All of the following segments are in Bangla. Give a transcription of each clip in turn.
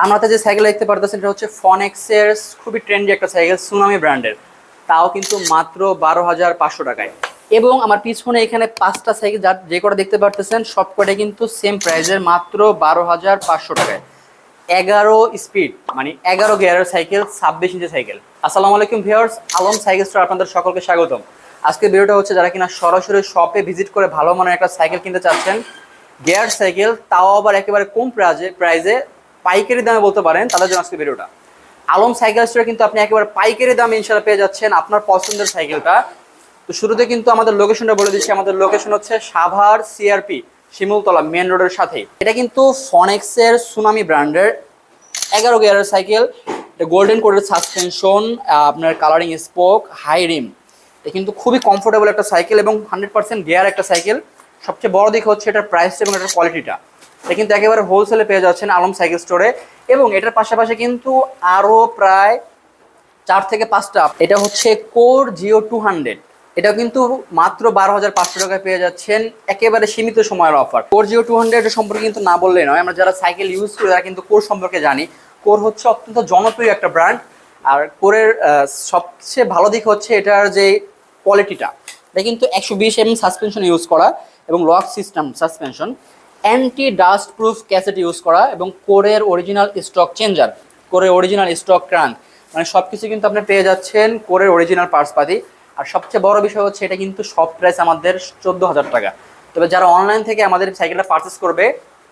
আমরা যে সাইকেল দেখতে পারতেছেন এটা হচ্ছে ফনেক্সের খুবই ট্রেন্ডি একটা সাইকেল, সুনামি ব্র্যান্ডের, তাও কিন্তু মাত্র 12,500 টাকায়। এবং আমার পিছনে এখানে 5টা সাইকেল যার যে কটা দেখতে পারতেছেন সব কটাই কিন্তু সেম প্রাইসের, মাত্র 12,500 টাকায়। 11 স্পিড মানে 11 গিয়ারের সাইকেল, 26 ইঞ্চি সাইকেল। আসসালামু আলাইকুম ভিউয়ার্স, আলম সাইকেল স্টোর আপনাদের সকলকে স্বাগতম। আজকের ভিডিওটা হচ্ছে যারা কিনা সরাসরি শপে ভিজিট করে ভালো মানের একটা সাইকেল কিনতে চাচ্ছেন, গিয়ার সাইকেল, তাও আবার একেবারে কম প্রাইজে পাইকারি দামে বলতে পারেন, তাদের জন্য আজকে ভিডিওটা। আলম সাইকেল স্টোরে কিন্তু আপনি একেবারে পাইকারি দামে ইনশাআল্লাহ পেয়ে যাচ্ছেন আপনার পছন্দের সাইকেলটা। তো শুরুতে কিন্তু আমাদের লোকেশনটা বলে দিচ্ছি। আমাদের লোকেশন হচ্ছে সাভার সিআরপি শিমুলতলা মেন রোডের সাথে। এটা কিন্তু ফনেক্সের সুনামি ব্র্যান্ডের 11 গিয়ারের সাইকেল। এটা গোল্ডেন কোডের সাসপেনশন, আপনার কালারিং স্পোক, হাই রিম। এটা কিন্তু খুবই কমফোর্টেবল একটা সাইকেল এবং 100% গিয়ার একটা সাইকেল। সবচেয়ে বড় দিক হচ্ছে এটার প্রাইস এবং এটার কোয়ালিটিটা। এটা কিন্তু একেবারে হোলসেলে পেয়ে যাচ্ছেন আলম সাইকেল স্টোরে। এবং এটার পাশাপাশি কিন্তু আরও প্রায় 4 থেকে 5টা, এটা হচ্ছে কোর জিও 200, এটা কিন্তু মাত্র 12,500 টাকায় পেয়ে যাচ্ছেন, একেবারে সীমিত সময়ের অফার। কোর জিও 200 সম্পর্কে কিন্তু না বললেই নয়, আমরা যারা সাইকেল ইউজ করি তারা কিন্তু কোর সম্পর্কে জানি। কোর হচ্ছে অত্যন্ত জনপ্রিয় একটা ব্র্যান্ড। আর কোরের সবচেয়ে ভালো দিক হচ্ছে এটার যে কোয়ালিটিটা। এটা কিন্তু 120 mm সাসপেনশন ইউজ করা এবং lock system suspension, anti dust proof cassette use করা এবং কোরের অরিজিনাল স্টক চেঞ্জার, কোরের অরিজিনাল স্টক ক্রাঙ্ক, মানে সব কিছু কিন্তু আপনি পেয়ে যাচ্ছেন কোরের অরিজিনাল পার্টসপাতি। আর সবচেয়ে বড় বিষয় হচ্ছে এটা কিন্তু সব প্রাইস আমাদের 14,000 টাকা। তবে যারা অনলাইন থেকে আমাদের সাইকেলটা পারচেস করবে,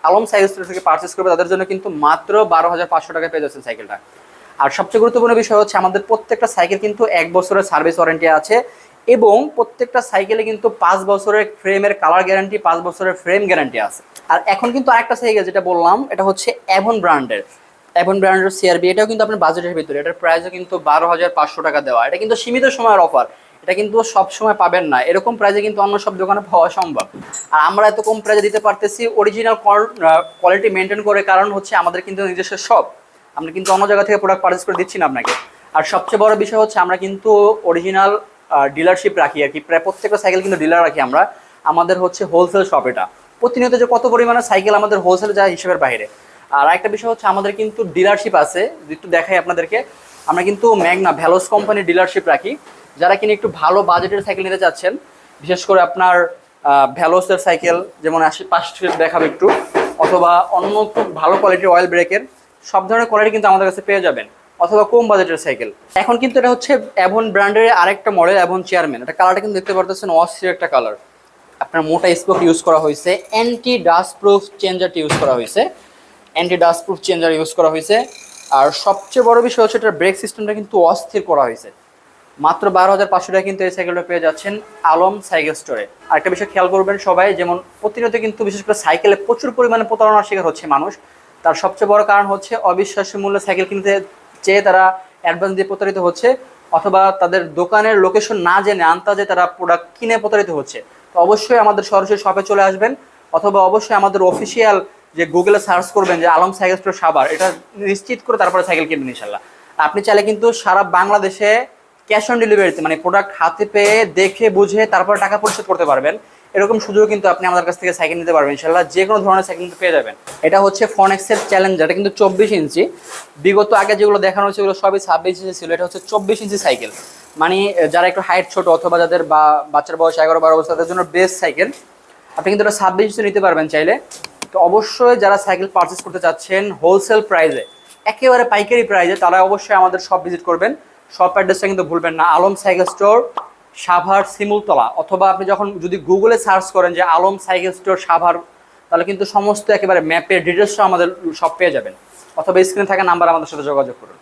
আলম সাইকেল স্টোর থেকে পারচেস করবে, তাদের জন্য কিন্তু মাত্র 12,500 টাকায় পেয়ে যাচ্ছেন সাইকেলটা। আর সবচেয়ে গুরুত্বপূর্ণ বিষয় হচ্ছে আমাদের প্রত্যেকটা সাইকেল কিন্তু 1 বছরের সার্ভিস ওয়ারেন্টি আছে এবং প্রত্যেকটা সাইকেলে কিন্তু 5 বছরের ফ্রেমের কালার গ্যারান্টি, 5 বছরের ফ্রেম গ্যারান্টি আছে। আর এখন কিন্তু আরেকটা সাইকেল যেটা বললাম, এটা হচ্ছে অ্যাভন ব্র্যান্ডের সিআরবি। এটাও কিন্তু আপনার বাজেটের ভিতরে, এটার প্রাইসও কিন্তু 12,500 টাকা দেওয়া। এটা কিন্তু সীমিত সময়ের অফার, এটা কিন্তু সব সময় পাবেন না। এরকম প্রাইসে কিন্তু অন্য সব দোকানে পাওয়া সম্ভব। আর আমরা এত কম প্রাইসে দিতে পারতেছি অরিজিনাল কোয়ালিটি মেনটেন করে, কারণ হচ্ছে আমাদের কিন্তু নিজস্ব শপ, আমরা কিন্তু অন্য জায়গা থেকে প্রোডাক্ট পারচেস করে দিচ্ছি না আপনাকে। আর সবচেয়ে বড় বিষয় হচ্ছে আমরা কিন্তু অরিজিনাল ডিলারশিপ রাখি আর কি, প্রায় প্রত্যেকটা সাইকেল কিন্তু ডিলার রাখি আমরা। আমাদের হচ্ছে হোলসেল শপ। এটা প্রতিনিয়ত যে কত পরিমাণে সাইকেল আমাদের হোলসেল যায় হিসেবের বাইরে। আর একটা বিষয় হচ্ছে আমাদের কিন্তু ডিলারশিপ আছে, একটু দেখাই আপনাদেরকে। আমরা কিন্তু ম্যাগনা ভ্যালোস কোম্পানির ডিলারশিপ রাখি। যারা কিনা একটু ভালো বাজেটের সাইকেল নিতে চাচ্ছেন, বিশেষ করে আপনার ভ্যালোসের সাইকেল, যেমন পাশে দেখাবো একটু, অথবা অন্য খুব ভালো কোয়ালিটির অয়েল ব্রেকের, সব ধরনের কোয়ালিটি কিন্তু আমাদের কাছে পেয়ে যাবেন, অথবা কম বাজেটের সাইকেল। এখন কিন্তু এটা হচ্ছে অ্যাভন ব্র্যান্ডের আরেকটা মডেল, অ্যাভন চেয়ারম্যান। এটা কালারটা কিন্তু দেখতে পারতেছেন অস্থির একটা কালার। আপনার মোটা স্পোক ইউজ করা হয়েছে, অ্যান্টি ডাস্ট প্রুফ চেঞ্জারটি ইউজ করা হয়েছে, আর সবচেয়ে বড় বিষয় হচ্ছে এটার ব্রেক সিস্টেমটা কিন্তু অস্থির করা হয়েছে। মাত্র 12,500 টাকা কিন্তু এই সাইকেলটা পেয়ে যাচ্ছেন আলম সাইকেল স্টোরে। আরেকটা বিষয় খেয়াল করবেন সবাই, যেমন প্রতিনিয়ত কিন্তু বিশেষ করে সাইকেলে প্রচুর পরিমাণে প্রতারণার শিকার হচ্ছে মানুষ। তার সবচেয়ে বড় কারণ হচ্ছে অবিশ্বাস্য মূল্যে সাইকেল কিনতে চেয়ে তারা অ্যাডভান্স দিয়ে প্রতারিত হচ্ছে, অথবা তাদের দোকানের লোকেশন না জেনে আন্তাজে তারা প্রোডাক্ট কিনে প্রতারিত হচ্ছে। তো অবশ্যই আমাদের সরাসরি শপে চলে আসবেন, অথবা অবশ্যই আমাদের অফিসিয়াল যে গুগলে সার্চ করবেন যে আলম সাইকেল স্টোর সাভার, এটা নিশ্চিত করে তারপরে সাইকেল কিনবেন ইনশাল্লাহ। আপনি চাইলে কিন্তু সারা বাংলাদেশে ক্যাশ অন ডেলিভারিতে, মানে প্রোডাক্ট হাতে পেয়ে দেখে বুঝে তারপর টাকা পরিশোধ করতে পারবেন, এরকম সুযোগ কিন্তু আপনি আমাদের কাছ থেকে সাইকেল নিতে পারবেন ইনশাল্লাহ। যে কোনো ধরনের সাইকেল কিন্তু পেয়ে যাবেন। এটা হচ্ছে ফনেক্সের চ্যালেঞ্জার, এটা কিন্তু 24 ইঞ্চি। বিগত আগে যেগুলো দেখানো হচ্ছে ওগুলো সবই 26 ইঞ্চি ছিল, এটা হচ্ছে 24 ইঞ্চি সাইকেল। মানে যারা একটু হাইট ছোট, অথবা যাদের বাচ্চার বয়স 11-12 বছর, তাদের জন্য বেস্ট সাইকেল। আপনি কিন্তু এটা 26 ইঞ্চি নিতে পারবেন চাইলে। তো অবশ্যই যারা সাইকেল পারচেস করতে চাচ্ছেন হোলসেল প্রাইসে, একেবারে পাইকারি প্রাইসে, তারা অবশ্যই আমাদের শপ ভিজিট করবেন। শপ অ্যাড্রেসটা কিন্তু ভুলবেন না, আলম সাইকেল স্টোর সাভার শিমুলতলা। অথবা আপনি যদি গুগলে সার্চ করেন যে আলম সাইকেল স্টোর সাভার, তাহলে কিন্তু সমস্ত একেবারে ম্যাপের ডিটেলসটা আমাদের শপ পেয়ে যাবেন, অথবা স্ক্রিনে থাকা নাম্বার আমাদের সাথে যোগাযোগ করুন।